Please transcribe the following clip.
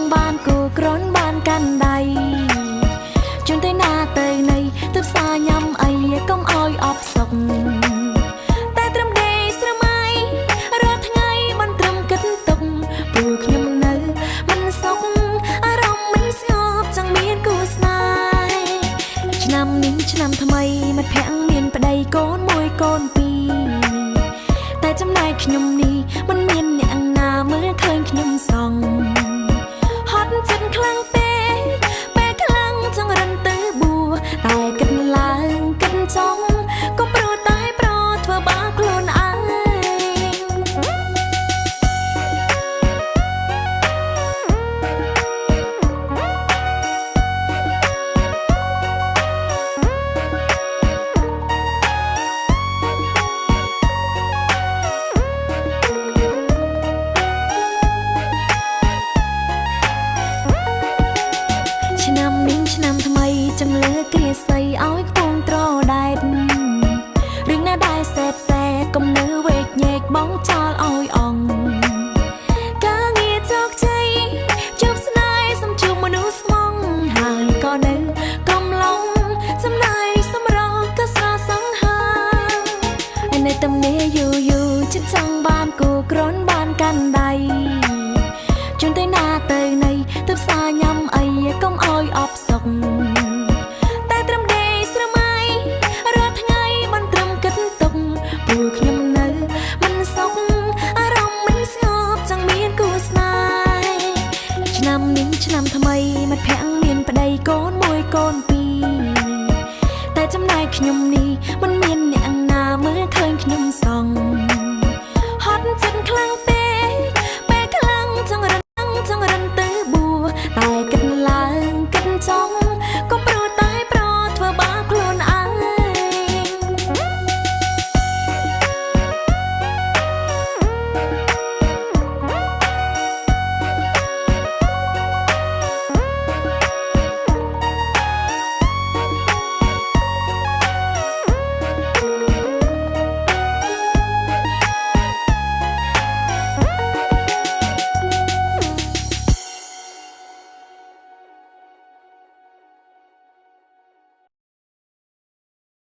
ង់បានគូក្រនបានកាន់ដៃជូនទៅណាទៅណីទើបសាញ៉ាំអីកុំអោយអបសុកតែត្រឹមដេកស្រមៃរាល់ថ្ងៃមិនត្រឹមគិតទុកព្រោះខ្ញុំនៅមិនសុខអារម្មណ៍មិនស្ងប់ចង់មានគូស្នេហ៍ឆ្នាំនេះឆ្នាំថ្មីមិត្តភក្តិមានប្តីកូនមួយកូនពីរតែចំណែកខ្ញុំនេះមិនមានអ្នកណាមើលឃើញខ្ញុំសងហត់ចិត្តខ្លាំងពេកពេលខ្លាំងចង់រឹងទៅបួតែគិតឡើងគិតចង់ក៏ព្រោះតែប្រធ្វើបាបខ្លួនឯងឆ្នាំនេះឆ្នាំថ្មីចង់លើគ្រាសីឲ្យខ្ពងត្រដែតរឿងណាដែលសែតសែកុំនៅវេកញែកបងចោលឲ្យអងការងារជោគជ័យជួបស្នេហ៍សំជួបមនុស្សស្មងហើយក៏នៅកំឡុងសំណាយសម្រងក៏ស្រសង្ហានៅតំនេយូយូចិត្តចង់បានគូក្រនបានកាន់ដៃជូនទៅណាទៅណីទើបសាញ៉ាំអីកុំអោយអបសុកតែត្រឹមដេកស្រមៃរាល់ថ្ងៃមិនត្រឹមគិតទុកព្រោះខ្ញុំនៅមិនសុខអារម្មណ៍មិនស្ងប់ចង់មានគូស្នេហ៍ឆ្នាំនេះឆ្នាំថ្មីមិត្តភក្តិមានប្តីកូនមួយកូនពីរតែចំណែកខ្ញុំនេះមិនមានអ្នកណាមើលឃើញខ្ញុំសងហត់ចិត្តខ្លាំង